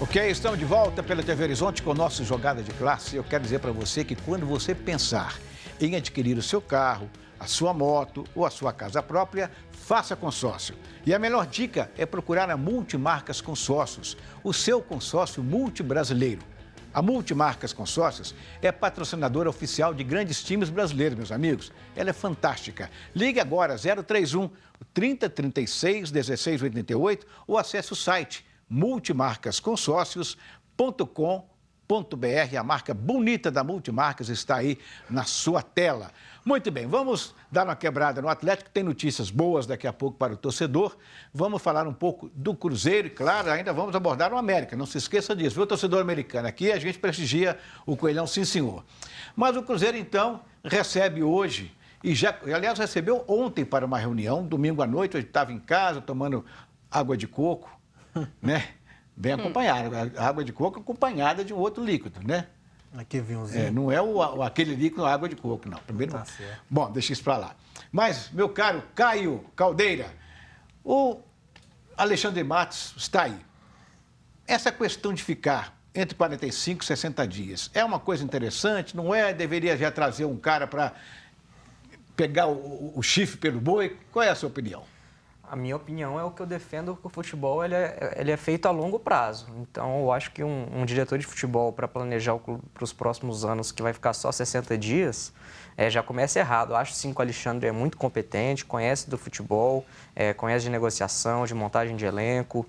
Ok, estamos de volta pela TV Horizonte com o nosso Jogada de Classe. Eu quero dizer para você que quando você pensar em adquirir o seu carro, a sua moto ou a sua casa própria, faça consórcio. E a melhor dica é procurar a Multimarcas Consórcios, o seu consórcio multibrasileiro. A Multimarcas Consórcios é patrocinadora oficial de grandes times brasileiros, meus amigos. Ela é fantástica. Ligue agora 031 3036 1688 ou acesse o site multimarcasconsórcios.com.br. A marca bonita da Multimarcas está aí na sua tela. Muito bem, vamos dar uma quebrada no Atlético, tem notícias boas daqui a pouco para o torcedor. Vamos falar um pouco do Cruzeiro e, claro, ainda vamos abordar o América. Não se esqueça disso, viu, torcedor americano? Aqui a gente prestigia o Coelhão, sim, senhor. Mas o Cruzeiro, então, recebe hoje, e já, aliás, recebeu ontem para uma reunião, domingo à noite, eu estava em casa tomando água de coco, né? Bem acompanhada, a água de coco acompanhada de um outro líquido, né? Aqui, vinhozinho. Não é aquele líquido, a água de coco, não. Primeiro, tá certo. Bom, deixa isso para lá. Mas, meu caro Caio Caldeira, o Alexandre Matos está aí. Essa questão de ficar entre 45 e 60 dias é uma coisa interessante, não é? Deveria já trazer um cara para pegar o chifre pelo boi? Qual é a sua opinião? A minha opinião é o que eu defendo, que o futebol ele é feito a longo prazo. Então, eu acho que um diretor de futebol, para planejar o clube para os próximos anos, que vai ficar só 60 dias, já começa errado. Eu acho sim que o Alexandre é muito competente, conhece do futebol, conhece de negociação, de montagem de elenco,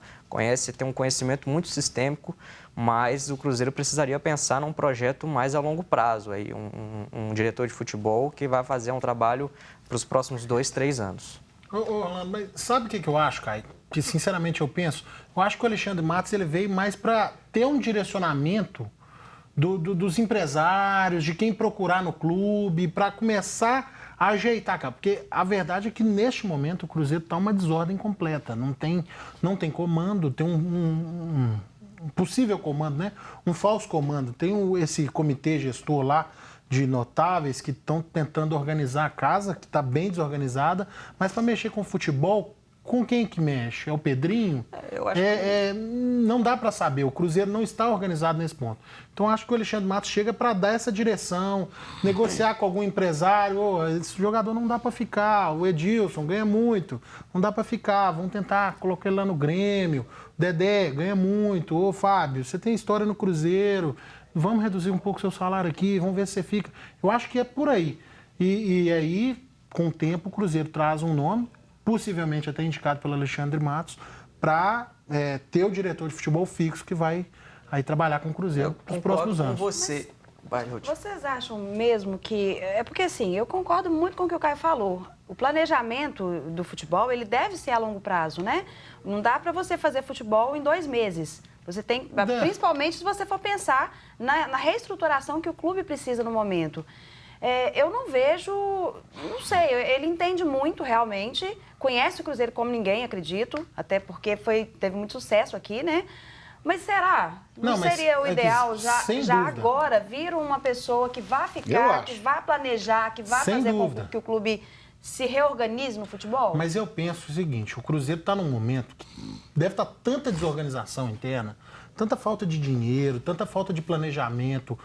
tem um conhecimento muito sistêmico, mas o Cruzeiro precisaria pensar num projeto mais a longo prazo. Aí, um diretor de futebol que vai fazer um trabalho para os próximos 2, 3 anos. Orlando, mas sabe o que eu acho, Caio? Que sinceramente eu penso? Eu acho que o Alexandre Matos ele veio mais para ter um direcionamento dos empresários, de quem procurar no clube, para começar a ajeitar, cara. Porque a verdade é que neste momento o Cruzeiro está uma desordem completa. Não tem comando, tem um possível comando, né? Um falso comando. Tem esse comitê gestor lá de notáveis que estão tentando organizar a casa, que está bem desorganizada, mas para mexer com futebol, com quem que mexe? É o Pedrinho? Eu acho não dá para saber, o Cruzeiro não está organizado nesse ponto. Então acho que o Alexandre Matos chega para dar essa direção, negociar com algum empresário, esse jogador não dá para ficar, o Edilson ganha muito, não dá para ficar, vamos tentar colocar ele lá no Grêmio, o Dedé ganha muito, ô Fábio, você tem história no Cruzeiro, vamos reduzir um pouco o seu salário aqui, vamos ver se você fica. Eu acho que é por aí. E aí, com o tempo, o Cruzeiro traz um nome, possivelmente até indicado pelo Alexandre Matos, para ter o diretor de futebol fixo que vai aí trabalhar com o Cruzeiro nos próximos anos. Com você. Vocês acham mesmo que... É porque, assim, eu concordo muito com o que o Caio falou. O planejamento do futebol, ele deve ser a longo prazo, né? Não dá para você fazer futebol em 2 meses. Você tem, principalmente se você for pensar na reestruturação que o clube precisa no momento. Eu não vejo, não sei, ele entende muito realmente, conhece o Cruzeiro como ninguém, acredito, até porque teve muito sucesso aqui, né? Mas será? Não seria o ideal já agora vir uma pessoa que vá ficar, que vá planejar, que vá fazer com que o clube se reorganize no futebol? Mas eu penso o seguinte, o Cruzeiro está num momento que deve estar tanta desorganização interna, tanta falta de dinheiro, tanta falta de planejamento.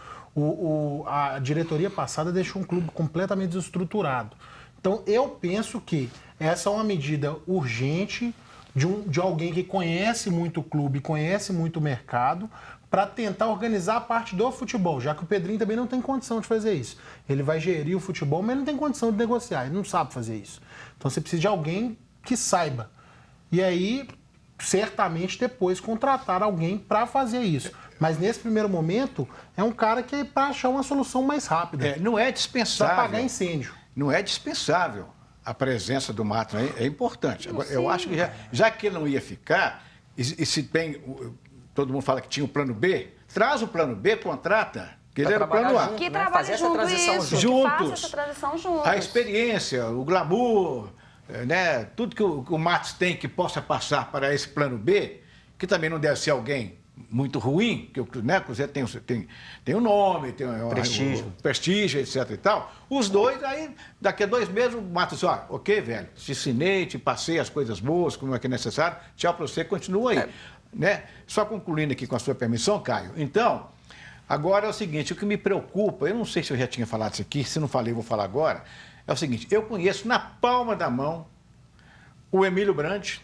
A diretoria passada deixou um clube completamente desestruturado. Então, eu penso que essa é uma medida urgente de alguém que conhece muito o clube, conhece muito o mercado, para tentar organizar a parte do futebol, já que o Pedrinho também não tem condição de fazer isso. Ele vai gerir o futebol, mas ele não tem condição de negociar, ele não sabe fazer isso. Então você precisa de alguém que saiba. E aí, certamente, depois contratar alguém para fazer isso. Mas nesse primeiro momento, é um cara que é para achar uma solução mais rápida. Não é dispensável. Para apagar incêndio. Não é dispensável a presença do Matos, é importante. Agora, eu acho que já que ele não ia ficar, e se tem... Todo mundo fala que tinha o plano B. Traz o plano B, contrata. Que ele era o plano A. Que trabalhe juntos. Que faça essa transição juntos. A experiência, o glamour, né? Tudo que o Matos tem que possa passar para esse plano B, que também não deve ser alguém muito ruim, que o Cruzeiro tem um nome, tem o prestígio, etc. e tal. Os dois, aí, daqui a 2 meses, o Matos diz, ok, velho, te ensinei, te passei as coisas boas, como é que é necessário, tchau para você, continua aí. né? Só concluindo aqui com a sua permissão, Caio. Então, agora é o seguinte, o que me preocupa, eu não sei se eu já tinha falado isso aqui, se não falei, vou falar agora, é o seguinte, eu conheço na palma da mão o Emílio Brandt,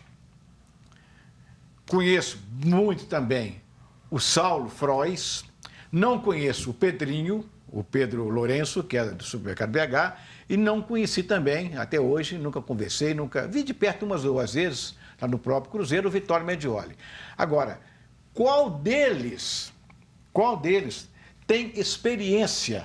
conheço muito também o Saulo Frois, não conheço o Pedrinho, o Pedro Lourenço, que é do Supermercado BH, e não conheci também, até hoje, nunca conversei, nunca vi de perto umas ou duas vezes, lá no próprio Cruzeiro, o Vitório Medioli. Agora, qual deles tem experiência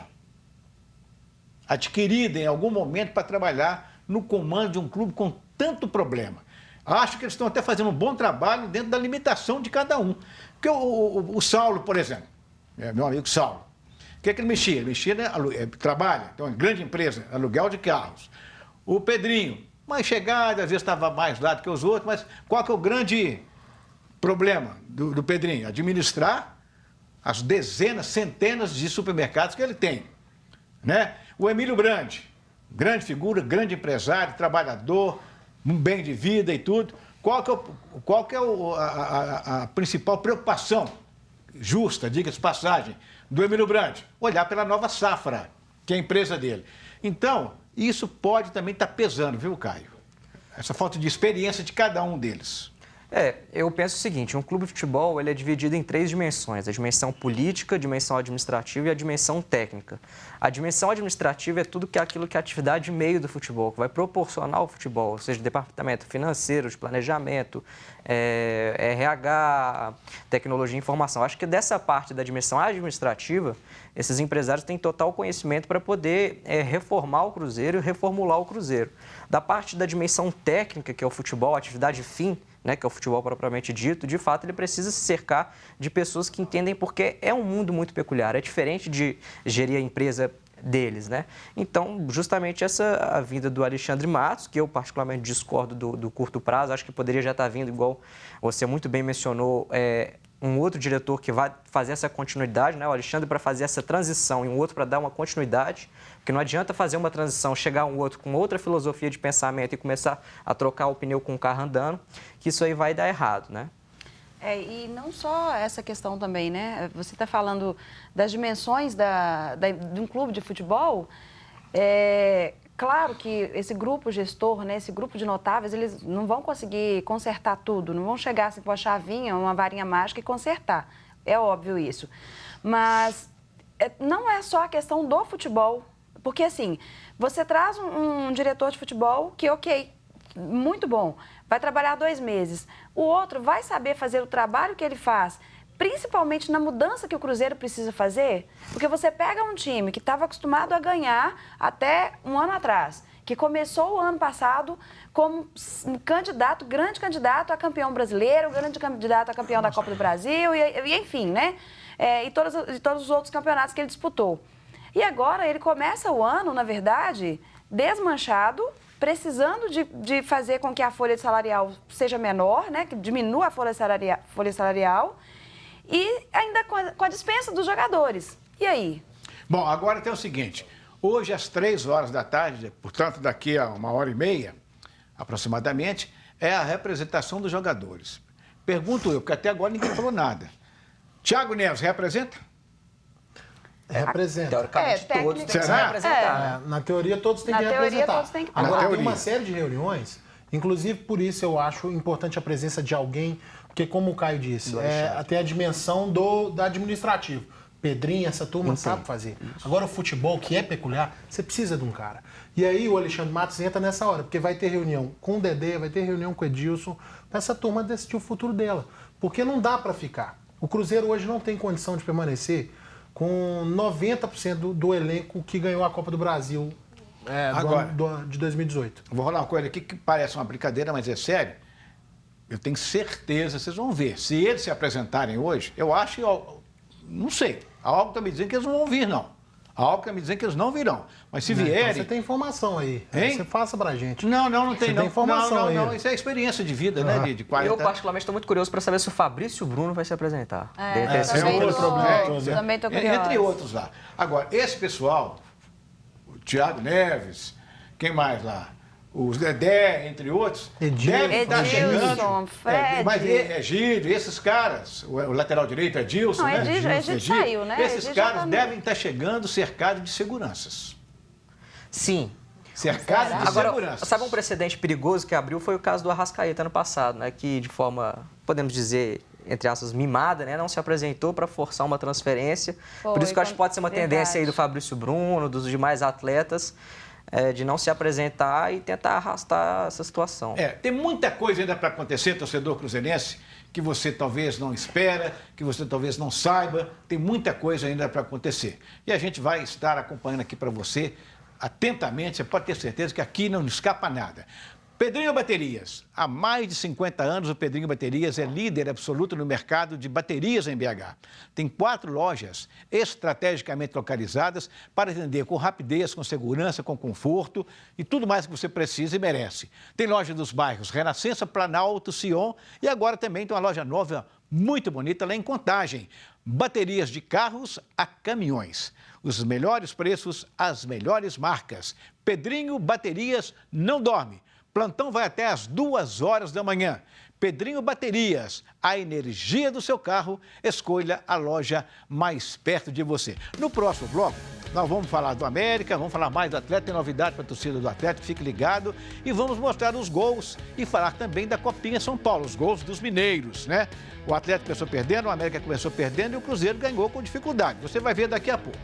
adquirida em algum momento para trabalhar no comando de um clube com tanto problema? Acho que eles estão até fazendo um bom trabalho dentro da limitação de cada um. Porque o Saulo, por exemplo, meu amigo Saulo, o que é que ele mexia? Ele mexia, né, trabalha, tem uma grande empresa, aluguel de carros. O Pedrinho, mais chegada, às vezes estava mais lá do que os outros, mas qual que é o grande problema do Pedrinho? Administrar as dezenas, centenas de supermercados que ele tem, né? O Emílio Brandt, grande figura, grande empresário, trabalhador, um bem de vida e tudo. Qual que é a principal preocupação, justa, diga-se de passagem, do Emílio Brandt? Olhar pela nova safra, que é a empresa dele. Então, isso pode também estar pesando, viu, Caio? Essa falta de experiência de cada um deles. Eu penso o seguinte, um clube de futebol ele é dividido em 3 dimensões, a dimensão política, a dimensão administrativa e a dimensão técnica. A dimensão administrativa é tudo que é aquilo que é a atividade meio do futebol, que vai proporcionar o futebol, ou seja, departamento financeiro, de planejamento, RH, tecnologia e informação. Acho que dessa parte da dimensão administrativa, esses empresários têm total conhecimento para poder reformar o Cruzeiro e reformular o Cruzeiro. Da parte da dimensão técnica, que é o futebol, a atividade fim, né, que é o futebol propriamente dito, de fato ele precisa se cercar de pessoas que entendem, porque é um mundo muito peculiar, é diferente de gerir a empresa deles, né? Então, justamente a vinda do Alexandre Matos, que eu particularmente discordo do curto prazo, acho que poderia já estar vindo, igual você muito bem mencionou, um outro diretor que vai fazer essa continuidade, né? O Alexandre para fazer essa transição e um outro para dar uma continuidade, porque não adianta fazer uma transição, chegar um outro com outra filosofia de pensamento e começar a trocar o pneu com o carro andando, que isso aí vai dar errado, né? E não só essa questão também, né? Você está falando das dimensões de um clube de futebol. Claro que esse grupo gestor, né, esse grupo de notáveis, eles não vão conseguir consertar tudo, não vão chegar assim com a chavinha, uma varinha mágica e consertar. É óbvio isso. Mas não é só a questão do futebol. Porque, assim, você traz um diretor de futebol que, ok, muito bom, vai trabalhar 2 meses. O outro vai saber fazer o trabalho que ele faz, principalmente na mudança que o Cruzeiro precisa fazer, porque você pega um time que estava acostumado a ganhar até um ano atrás, que começou o ano passado como candidato, grande candidato a campeão brasileiro, grande candidato a campeão da Copa do Brasil, e enfim, né? E todos os outros campeonatos que ele disputou. E agora ele começa o ano, na verdade, desmanchado, precisando de fazer com que a folha salarial seja menor, né? Que diminua a folha salarial e ainda com a dispensa dos jogadores. E aí? Bom, agora tem o seguinte, hoje às 3 horas da tarde, portanto daqui a 1h30, aproximadamente, é a representação dos jogadores. Pergunto eu, porque até agora ninguém falou nada. Thiago Neves representa? Representa. Teoricamente, todos têm que se Será? representar. Na teoria, todos têm que Na teoria, representar. todos têm que Agora, teoria. tem uma série de reuniões, inclusive por isso eu acho importante a presença de alguém, porque como o Caio disse, até a dimensão da administrativo. Pedrinho, essa turma sabe fazer. Agora o futebol, que é peculiar, você precisa de um cara. E aí o Alexandre Matos entra nessa hora, porque vai ter reunião com o Dedé, vai ter reunião com o Edilson, para essa turma decidir o futuro dela. Porque não dá para ficar. O Cruzeiro hoje não tem condição de permanecer com 90% do elenco que ganhou a Copa do Brasil de 2018. Vou rolar uma coisa aqui que parece uma brincadeira, mas é sério. Eu tenho certeza, vocês vão ver. Se eles se apresentarem hoje, eu acho, não sei, algo está me dizendo que eles não vão vir, não. Algo está me dizendo que eles não virão. Mas se vierem... Então você tem informação aí. Hein? Você faça pra gente. Não tem, Você não. tem informação aí. Não, isso é experiência de vida, né? De 40 Eu, particularmente, estou muito curioso para saber se o Fabrício Bruno vai se apresentar. Também estou curiosa. Entre outros lá. Agora, esse pessoal, o Thiago Neves, quem mais lá? os Dedé, entre outros, devem estar chegando. Fred. Mas Egídio, esses caras, o lateral direito é Edilson, Não, né? Egídio saiu, né? Esses Egídio caras já tá devem estar chegando cercados de seguranças. Sim. Cercados de Agora, seguranças. sabe um precedente perigoso que abriu? Foi o caso do Arrascaeta ano passado, né? Que de forma, podemos dizer, entre aspas, mimada, né? Não se apresentou para forçar uma transferência. Por isso que eu acho que pode ser uma tendência aí do Fabrício Bruno, dos demais atletas, de não se apresentar e tentar arrastar essa situação. Tem muita coisa ainda para acontecer, torcedor cruzeirense, que você talvez não espera, que você talvez não saiba. Tem muita coisa ainda para acontecer. E a gente vai estar acompanhando aqui para você atentamente. Você pode ter certeza que aqui não escapa nada. Pedrinho Baterias. Há mais de 50 anos, o Pedrinho Baterias é líder absoluto no mercado de baterias em BH. Tem 4 lojas estrategicamente localizadas para atender com rapidez, com segurança, com conforto e tudo mais que você precisa e merece. Tem loja dos bairros Renascença, Planalto, Sion e agora também tem uma loja nova muito bonita lá em Contagem. Baterias de carros a caminhões. Os melhores preços, as melhores marcas. Pedrinho Baterias não dorme. Plantão vai até às 2 horas da manhã. Pedrinho Baterias, a energia do seu carro, escolha a loja mais perto de você. No próximo bloco, nós vamos falar do América, vamos falar mais do Atlético, tem novidade para a torcida do Atlético, fique ligado. E vamos mostrar os gols e falar também da Copinha São Paulo, os gols dos mineiros, né? O Atlético começou perdendo, o América começou perdendo e o Cruzeiro ganhou com dificuldade. Você vai ver daqui a pouco.